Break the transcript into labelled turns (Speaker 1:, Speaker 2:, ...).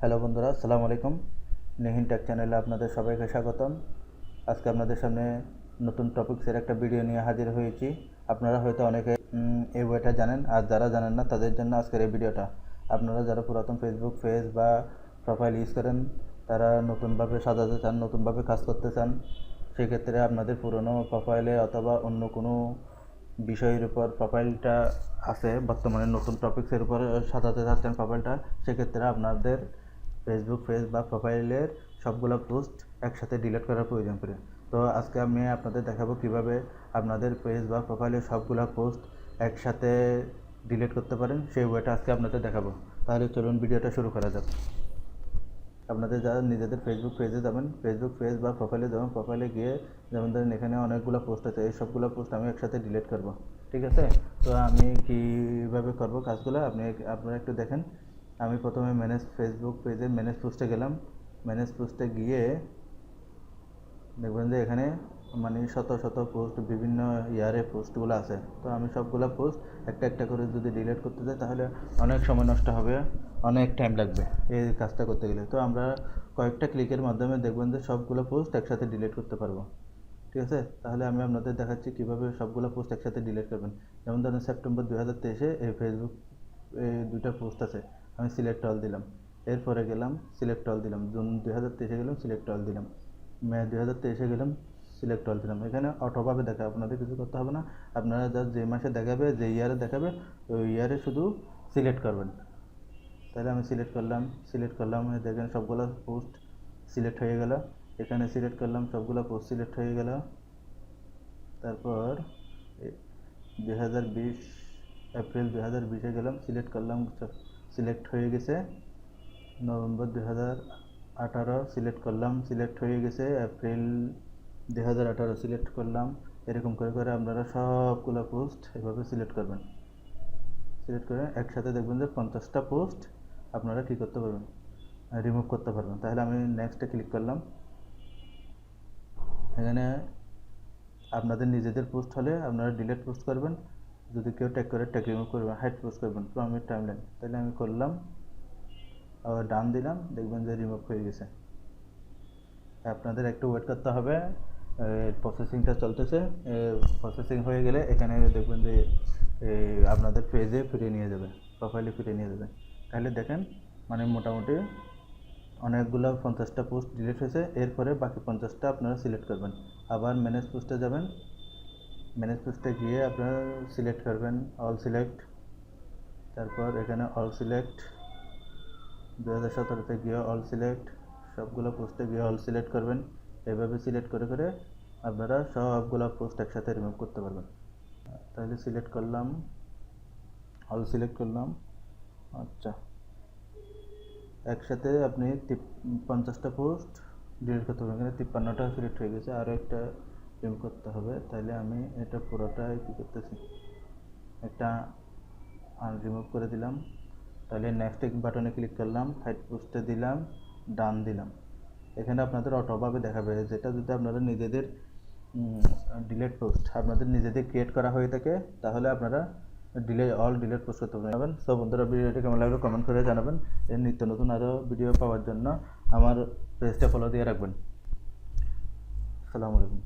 Speaker 1: Hello বন্ধুরা, আসসালামু আলাইকুম। নেহিন টেক চ্যানেলে আপনাদের সবাইকে স্বাগতম। আজকে আপনাদের সামনে নতুন টপিক্সের একটা ভিডিও নিয়ে হাজির হয়েছি। আপনারা হয়তো অনেকে এই বইটা জানেন, আর যারা জানেন না তাদের জন্য আজকের এই ভিডিওটা। আপনারা যারা পুরাতন ফেসবুক পেজ বা প্রোফাইল ইউজ করেন, তারা নতুনভাবে সাজাতে চান, নতুনভাবে কাজ করতে চান, সেক্ষেত্রে আপনাদের পুরনো প্রোফাইলে অথবা অন্য কোনো বিষয়ের উপর প্রোফাইলটা আছে, বর্তমানে নতুন টপিক্সের উপর সাজাতে চাচ্ছেন প্রোফাইলটা, সেক্ষেত্রে আপনাদের ফেসবুক পেজ বা প্রোফাইলের সবগুলো পোস্ট একসাথে ডিলিট করার প্রয়োজন পড়ে। তো আজকে আমি আপনাদের দেখাবো কিভাবে আপনাদের পেজ বা প্রোফাইলের সবগুলো পোস্ট একসাথে ডিলিট করতে পারেন, সেই ওয়েটা আজকে আপনাদের দেখাবো। তাহলে চলুন ভিডিওটা শুরু করা যাক। আপনাদের যারা নিজেদের ফেসবুক পেজে যাবেন, ফেসবুক পেজ বা প্রোফাইলে যাবেন, প্রোফাইলে গিয়ে যেমন ধরেন এখানে অনেকগুলো পোস্ট আছে, এই সবগুলো পোস্ট আমি একসাথে ডিলিট করব, ঠিক আছে? তো আমি কীভাবে করব কাজগুলো আপনারা একটু দেখেন। আমি প্রথমে ফেসবুক পেজের ম্যানেজ পোস্টে গেলাম। ম্যানেজ পোস্টে গিয়ে দেখবেন যে এখানে মানে শত শত পোস্ট, বিভিন্ন ইয়ারে পোস্টগুলো আছে। তো আমি সবগুলো পোস্ট একটা একটা করে যদি ডিলিট করতে যাই তাহলে অনেক সময় নষ্ট হবে, অনেক টাইম লাগবে এই কাজটা করতে গেলে। তো আমরা কয়েকটা ক্লিকের মাধ্যমে দেখবেন যে সবগুলো পোস্ট একসাথে ডিলিট করতে পারবো, ঠিক আছে? তাহলে আমি আপনাদের দেখাচ্ছি কীভাবে সবগুলো পোস্ট একসাথে ডিলিট করবেন। যেমন ধরেন সেপ্টেম্বর 2023 এই ফেসবুক দুইটা পোস্ট আছে, আমি সিলেক্ট অল দিলাম। এরপরে গেলাম সিলেক্ট অল দিলাম, জুন 2023 গেলাম সিলেক্ট অল দিলাম, মে 2023 গেলাম সিলেক্ট অল দিলাম। এখানে অটোভাবে দেখাবে, আপনাদের কিছু করতে হবে না। আপনারা জাস্ট যে মাসে দেখাবে, যে ইয়ারে দেখাবে, ওই ইয়ারে শুধু সিলেক্ট করবেন। তাহলে আমি সিলেক্ট করলাম, দেখেন সবগুলো পোস্ট সিলেক্ট হয়ে গেল। এখানে সিলেক্ট করলাম, সবগুলো পোস্ট সিলেক্ট হয়ে গেল। তারপর 2020 এপ্রিল 2020-এ গেলাম, সিলেক্ট করলাম, সিলেক্ট হয়ে গেছে। নভেম্বর 2018 সিলেক্ট করলাম, সিলেক্ট হয়ে গেছে। এপ্রিল 2018 সিলেক্ট করলাম। এরকম করে করে আপনারা সবগুলো পোস্ট এভাবে সিলেক্ট করবেন। সিলেক্ট করে একসাথে দেখবেন যে 50টা পোস্ট আপনারা কী করতে পারবেন, রিমুভ করতে পারবেন। তাহলে আমি নেক্সটে ক্লিক করলাম। এখানে আপনাদের নিজেদের পোস্ট হলে আপনারা ডিলিট পোস্ট করবেন, যদি কেউ ট্যাগ করে ট্যাগ রিমুভ করবেন, হাইড পোস্ট করবেন ফ্রম ইউর টাইমলাইন। তাহলে আমি করলাম, আবার ডান দিলাম, দেখবেন যে রিমুভ হয়ে গেছে। আপনাদের একটু ওয়েট করতে হবে, প্রসেসিংটা চলতেছে। প্রসেসিং হয়ে গেলে এখানে দেখবেন যে আপনাদের পেজে ফিরিয়ে নিয়ে যাবে, প্রোফাইলে ফিরিয়ে নিয়ে যাবে। তাহলে দেখেন মানে মোটামুটি অনেকগুলো 50টা পোস্ট ডিলিট হয়েছে। এরপরে বাকি 50টা আপনারা সিলেক্ট করবেন। আবার ম্যানেজ পোস্টে যাবেন, ম্যানেজ পোস্টে গিয়ে আপনারা সিলেক্ট করবেন অল সিলেক্ট। তারপর এখানে অল সিলেক্ট 2017-তে গিয়ে অল সিলেক্ট, সবগুলো পোস্টে গিয়ে অল সিলেক্ট করবেন। এভাবে সিলেক্ট করে করে আপনারা সবগুলো পোস্ট একসাথে রিমুভ করতে পারবেন। তাহলে সিলেক্ট করলাম, অল সিলেক্ট করলাম। আচ্ছা, একসাথে আপনি 50টা পোস্ট ডিলিট করতে পারবেন। এখানে 53টা সিলেক্ট হয়ে গেছে, আরও একটা রিমুভ করতে হবে। তাহলে আমি এটা পুরোটাই কী করতেছি, একটা রিমুভ করে দিলাম। তাহলে নেক্সট বাটনে ক্লিক করলাম, হাইড পোস্টে দিলাম, ডান দিলাম। এখানে আপনাদের অটোভাবে দেখাবে, যেটা যদি আপনারা নিজেদের ডিলিট পোস্ট আপনাদের নিজেদের ক্রিয়েট করা হয়ে থাকে তাহলে আপনারা অল ডিলিট পোস্ট করতে পারবেন। সো বন্ধুরা, ভিডিওটি কেমন লাগলো কমেন্ট করে জানাবেন। এর নিত্য নতুন আরও ভিডিও পাওয়ার জন্য আমার পেজটা ফলো দিয়ে রাখবেন। আসসালামু আলাইকুম।